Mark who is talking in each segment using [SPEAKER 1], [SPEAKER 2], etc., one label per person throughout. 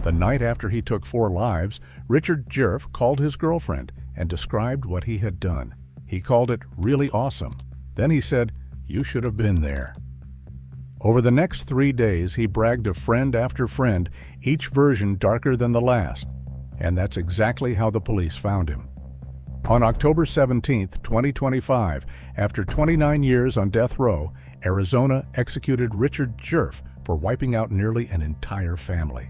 [SPEAKER 1] The night after he took 4 lives, Richard Djerf called his girlfriend and described what he had done. He called it really awesome. Then he said, "You should have been there." Over the next 3 days, he bragged to friend after friend, each version darker than the last. And that's exactly how the police found him. On October 17, 2025, after 29 years on death row, Arizona executed Richard Djerf for wiping out nearly an entire family.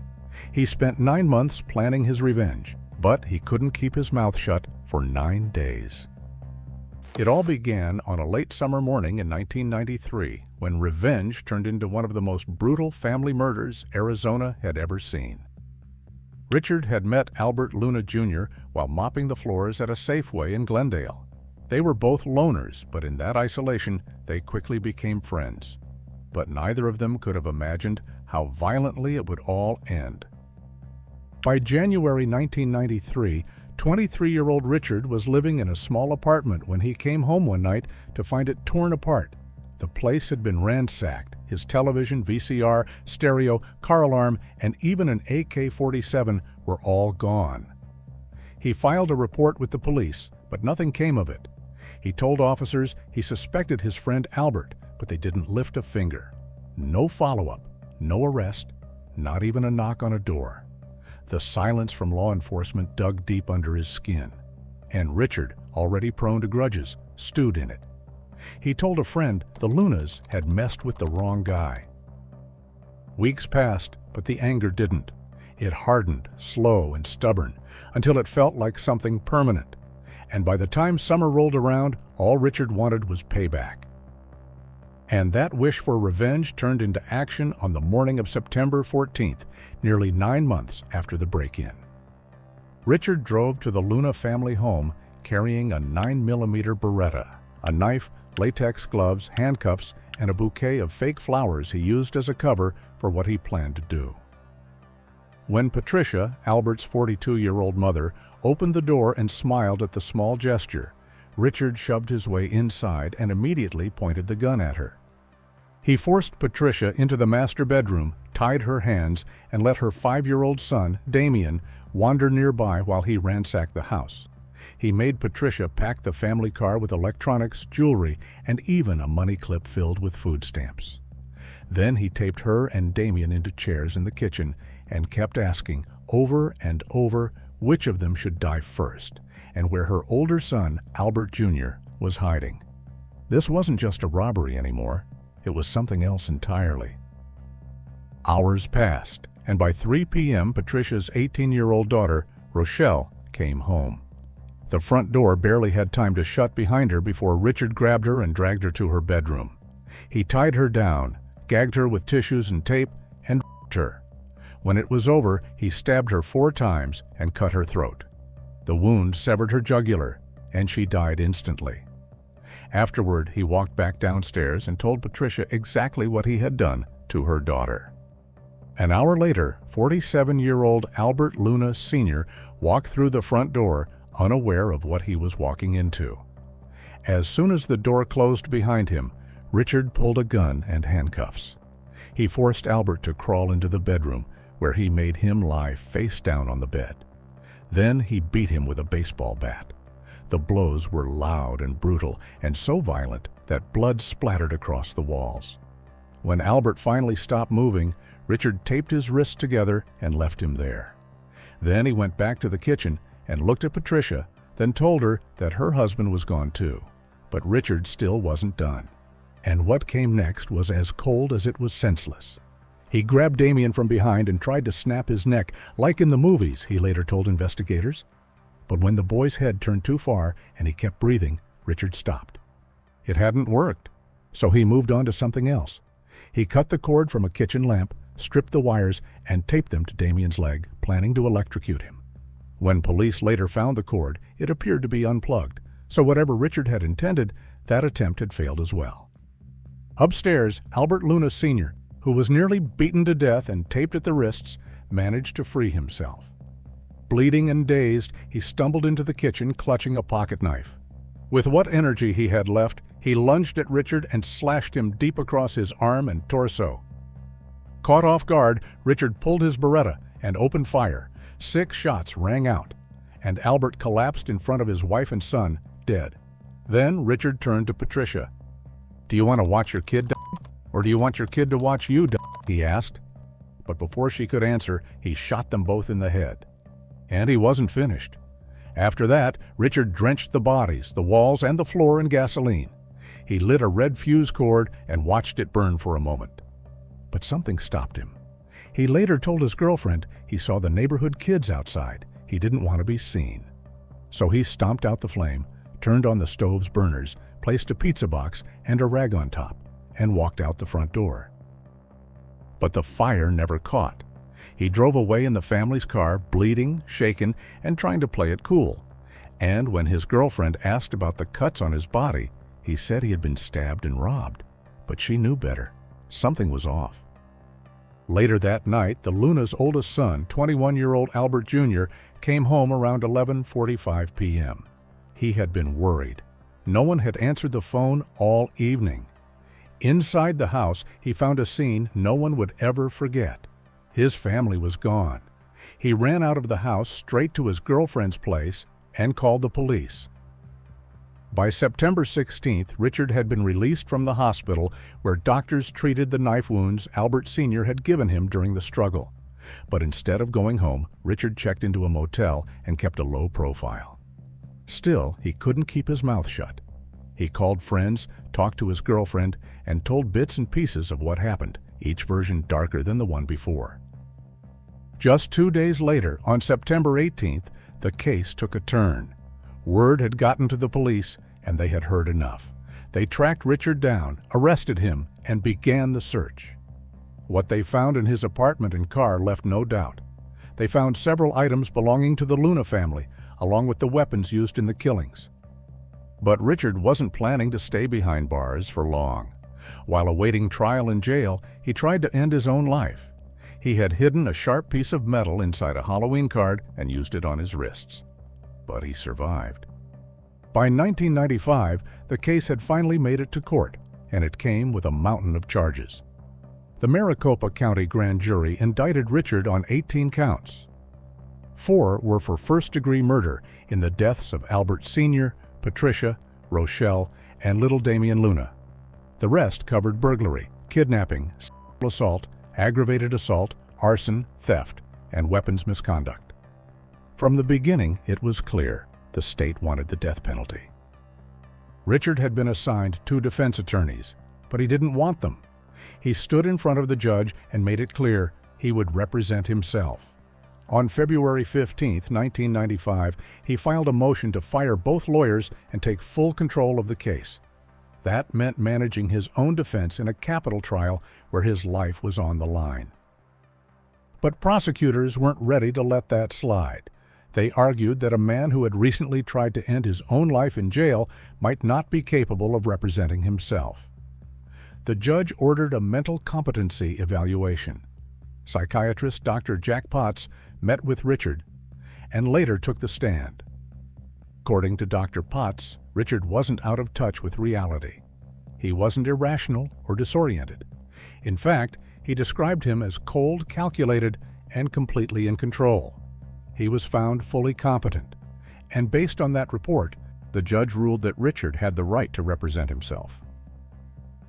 [SPEAKER 1] He spent 9 months planning his revenge, but he couldn't keep his mouth shut for 9 days. It all began on a late summer morning in 1993, when revenge turned into one of the most brutal family murders Arizona had ever seen. Richard had met Albert Luna Jr. while mopping the floors at a Safeway in Glendale. They were both loners, but in that isolation, they quickly became friends. But neither of them could have imagined how violently it would all end. By January 1993, 23-year-old Richard was living in a small apartment when he came home one night to find it torn apart. The place had been ransacked. His television, VCR, stereo, car alarm, and even an AK-47 were all gone. He filed a report with the police, but nothing came of it. He told officers he suspected his friend Albert, but they didn't lift a finger. No follow-up, no arrest, not even a knock on a door. The silence from law enforcement dug deep under his skin, and Richard, already prone to grudges, stewed in it. He told a friend the Lunas had messed with the wrong guy. Weeks passed, but the anger didn't. It hardened, slow and stubborn, until it felt like something permanent. And by the time summer rolled around, all Richard wanted was payback. And that wish for revenge turned into action on the morning of September 14th, nearly 9 months after the break-in. Richard drove to the Luna family home carrying a 9mm Beretta, a knife, latex gloves, handcuffs, and a bouquet of fake flowers he used as a cover for what he planned to do. When Patricia, Albert's 42-year-old mother, opened the door and smiled at the small gesture, Richard shoved his way inside and immediately pointed the gun at her. He forced Patricia into the master bedroom, tied her hands, and let her 5-year-old son, Damien, wander nearby while he ransacked the house. He made Patricia pack the family car with electronics, jewelry, and even a money clip filled with food stamps. Then he taped her and Damien into chairs in the kitchen and kept asking over and over which of them should die first, and where her older son, Albert Jr., was hiding. This wasn't just a robbery anymore. It was something else entirely. Hours passed, and by 3 p.m., Patricia's 18-year-old daughter, Rochelle, came home. The front door barely had time to shut behind her before Richard grabbed her and dragged her to her bedroom. He tied her down, gagged her with tissues and tape, and raped her. When it was over, he stabbed her 4 times and cut her throat. The wound severed her jugular, and she died instantly. Afterward, he walked back downstairs and told Patricia exactly what he had done to her daughter. An hour later, 47-year-old Albert Luna Sr. walked through the front door, unaware of what he was walking into. As soon as the door closed behind him, Richard pulled a gun and handcuffs. He forced Albert to crawl into the bedroom, where he made him lie face down on the bed. Then he beat him with a baseball bat. The blows were loud and brutal, and so violent that blood splattered across the walls. When Albert finally stopped moving, Richard taped his wrists together and left him there. Then he went back to the kitchen and looked at Patricia, then told her that her husband was gone too. But Richard still wasn't done. And what came next was as cold as it was senseless. He grabbed Damien from behind and tried to snap his neck, like in the movies, he later told investigators. But when the boy's head turned too far and he kept breathing, Richard stopped. It hadn't worked, so he moved on to something else. He cut the cord from a kitchen lamp, stripped the wires, and taped them to Damien's leg, planning to electrocute him. When police later found the cord, it appeared to be unplugged, so whatever Richard had intended, that attempt had failed as well. Upstairs, Albert Luna Sr., who was nearly beaten to death and taped at the wrists, managed to free himself. Bleeding and dazed, he stumbled into the kitchen, clutching a pocket knife. With what energy he had left, he lunged at Richard and slashed him deep across his arm and torso. Caught off guard, Richard pulled his Beretta and opened fire. 6 shots rang out, and Albert collapsed in front of his wife and son, dead. Then Richard turned to Patricia. "Do you want to watch your kid die, or do you want your kid to watch you die?" he asked. But before she could answer, he shot them both in the head. And he wasn't finished. After that, Richard drenched the bodies, the walls, and the floor in gasoline. He lit a red fuse cord and watched it burn for a moment. But something stopped him. He later told his girlfriend he saw the neighborhood kids outside. He didn't want to be seen. So he stomped out the flame, turned on the stove's burners, placed a pizza box and a rag on top, and walked out the front door. But the fire never caught. He drove away in the family's car, bleeding, shaken, and trying to play it cool. And when his girlfriend asked about the cuts on his body, he said he had been stabbed and robbed. But she knew better. Something was off. Later that night, the Luna's oldest son, 21-year-old Albert Jr., came home around 11:45 p.m. He had been worried. No one had answered the phone all evening. Inside the house, he found a scene no one would ever forget. His family was gone. He ran out of the house straight to his girlfriend's place and called the police. By September 16th, Richard had been released from the hospital where doctors treated the knife wounds Albert Sr. had given him during the struggle. But instead of going home, Richard checked into a motel and kept a low profile. Still, he couldn't keep his mouth shut. He called friends, talked to his girlfriend, and told bits and pieces of what happened, each version darker than the one before. Just 2 days later, on September 18th, the case took a turn. Word had gotten to the police, and they had heard enough. They tracked Richard down, arrested him, and began the search. What they found in his apartment and car left no doubt. They found several items belonging to the Luna family, along with the weapons used in the killings. But Richard wasn't planning to stay behind bars for long. While awaiting trial in jail, he tried to end his own life. He had hidden a sharp piece of metal inside a Halloween card and used it on his wrists. But he survived. By 1995, the case had finally made it to court, and it came with a mountain of charges. The Maricopa County grand jury indicted Richard on 18 counts. 4 were for first-degree murder in the deaths of Albert Sr., Patricia, Rochelle, and little Damian Luna. The rest covered burglary, kidnapping, sexual assault, aggravated assault, arson, theft, and weapons misconduct. From the beginning, it was clear the state wanted the death penalty. Richard had been assigned 2 defense attorneys, but he didn't want them. He stood in front of the judge and made it clear he would represent himself. On February 15, 1995, he filed a motion to fire both lawyers and take full control of the case. That meant managing his own defense in a capital trial where his life was on the line. But prosecutors weren't ready to let that slide. They argued that a man who had recently tried to end his own life in jail might not be capable of representing himself. The judge ordered a mental competency evaluation. Psychiatrist Dr. Jack Potts met with Richard and later took the stand. According to Dr. Potts, Richard wasn't out of touch with reality. He wasn't irrational or disoriented. In fact, he described him as cold, calculated, and completely in control. He was found fully competent, and based on that report, the judge ruled that Richard had the right to represent himself.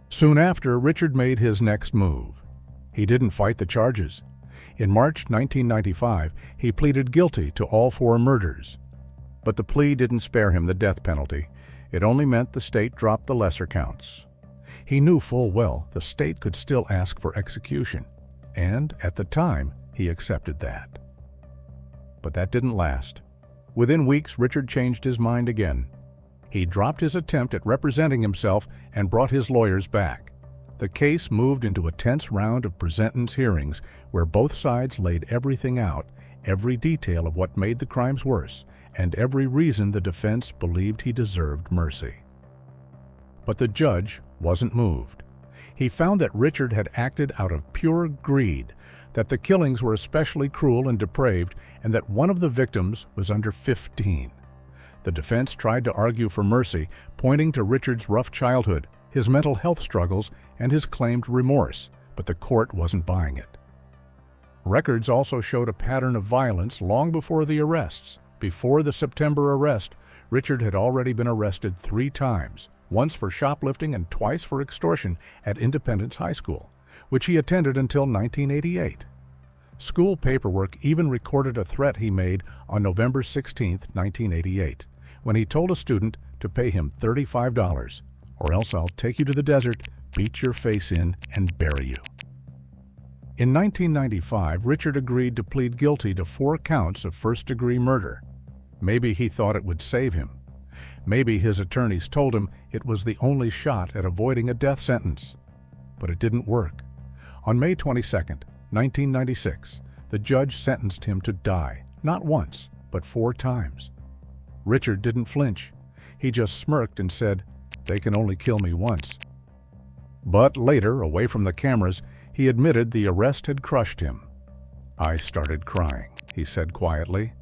[SPEAKER 1] Soon after, Richard made his next move. He didn't fight the charges. In March 1995, he pleaded guilty to all 4 murders. But the plea didn't spare him the death penalty. It only meant the state dropped the lesser counts. He knew full well the state could still ask for execution, and at the time, he accepted that. But that didn't last. Within weeks, Richard changed his mind again. He dropped his attempt at representing himself and brought his lawyers back. The case moved into a tense round of presentence hearings where both sides laid everything out, every detail of what made the crimes worse, and every reason the defense believed he deserved mercy. But the judge wasn't moved. He found that Richard had acted out of pure greed, that the killings were especially cruel and depraved, and that one of the victims was under 15. The defense tried to argue for mercy, pointing to Richard's rough childhood, his mental health struggles, and his claimed remorse, but the court wasn't buying it. Records also showed a pattern of violence long before the arrests. Before the September arrest, Richard had already been arrested 3 times, once for shoplifting and twice for extortion at Independence High School, which he attended until 1988. School paperwork even recorded a threat he made on November 16, 1988, when he told a student to pay him $35, or else I'll take you to the desert, beat your face in, and bury you. In 1995, Richard agreed to plead guilty to 4 counts of first-degree murder. Maybe he thought it would save him. Maybe his attorneys told him it was the only shot at avoiding a death sentence. But it didn't work. On May 22, 1996, the judge sentenced him to die, not once, but 4 times. Richard didn't flinch. He just smirked and said, "They can only kill me once." But later, away from the cameras, he admitted the arrest had crushed him. "I started crying," he said quietly.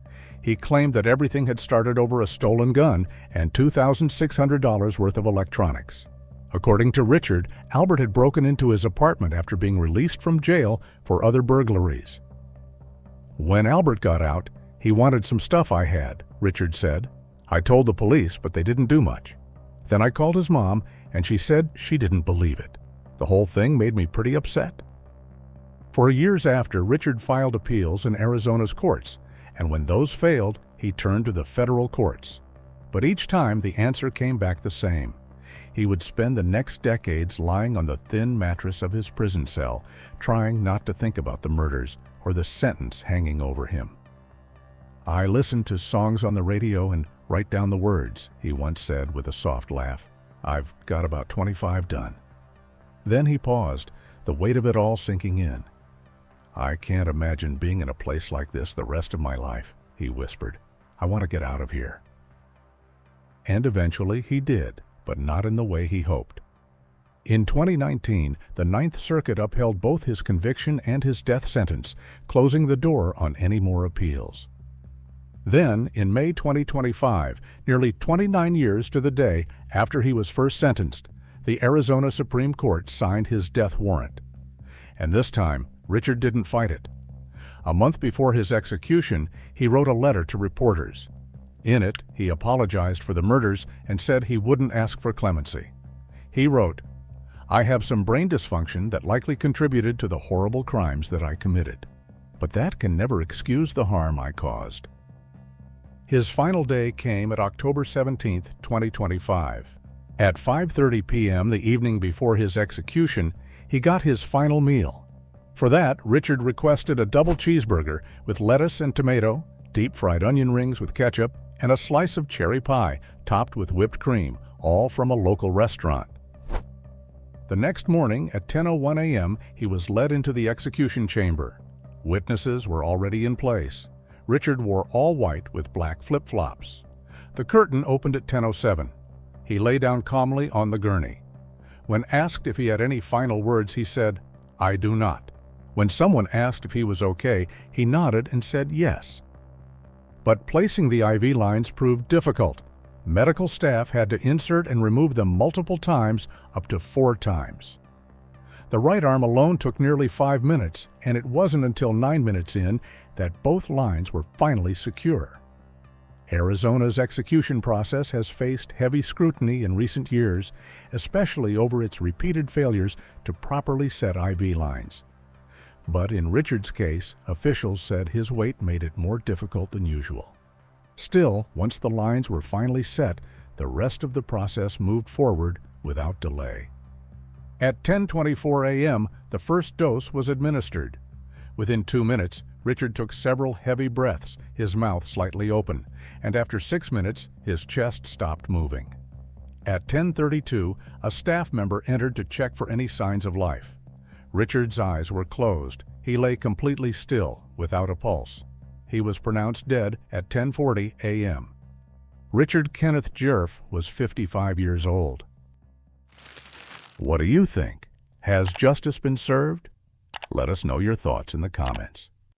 [SPEAKER 1] He claimed that everything had started over a stolen gun and $2,600 worth of electronics. According to Richard, Albert had broken into his apartment after being released from jail for other burglaries. "When Albert got out, he wanted some stuff I had," Richard said. "I told the police, but they didn't do much. Then I called his mom, and she said she didn't believe it. The whole thing made me pretty upset." For years after, Richard filed appeals in Arizona's courts, and when those failed, he turned to the federal courts. But each time, the answer came back the same. He would spend the next decades lying on the thin mattress of his prison cell, trying not to think about the murders or the sentence hanging over him. "I listen to songs on the radio and write down the words," he once said with a soft laugh. "I've got about 25 done." Then he paused, the weight of it all sinking in. "I can't imagine being in a place like this the rest of my life," he whispered. "I want to get out of here." And eventually he did, but not in the way he hoped. In 2019, the Ninth Circuit upheld both his conviction and his death sentence, closing the door on any more appeals. Then, in May 2025, nearly 29 years to the day after he was first sentenced, the Arizona Supreme Court signed his death warrant. And this time, Richard didn't fight it. A month before his execution, he wrote a letter to reporters. In it, he apologized for the murders and said he wouldn't ask for clemency. He wrote, "I have some brain dysfunction that likely contributed to the horrible crimes that I committed. But that can never excuse the harm I caused." His final day came at October 17, 2025. At 5:30 p.m. the evening before his execution, he got his final meal. For that, Richard requested a double cheeseburger with lettuce and tomato, deep-fried onion rings with ketchup, and a slice of cherry pie topped with whipped cream, all from a local restaurant. The next morning at 10:01 a.m., he was led into the execution chamber. Witnesses were already in place. Richard wore all white with black flip-flops. The curtain opened at 10:07. He lay down calmly on the gurney. When asked if he had any final words, he said, "I do not." When someone asked if he was okay, he nodded and said yes. But placing the IV lines proved difficult. Medical staff had to insert and remove them multiple times, up to 4 times. The right arm alone took nearly 5 minutes, and it wasn't until 9 minutes in that both lines were finally secure. Arizona's execution process has faced heavy scrutiny in recent years, especially over its repeated failures to properly set IV lines. But in Richard's case, officials said his weight made it more difficult than usual. Still, once the lines were finally set, the rest of the process moved forward without delay. At 10:24 a.m., the first dose was administered. Within 2 minutes, Richard took several heavy breaths, his mouth slightly open, and after 6 minutes, his chest stopped moving. At 10:32, a staff member entered to check for any signs of life. Richard's eyes were closed. He lay completely still, without a pulse. He was pronounced dead at 10:40 a.m. Richard Kenneth Djerf was 55 years old. What do you think? Has justice been served? Let us know your thoughts in the comments.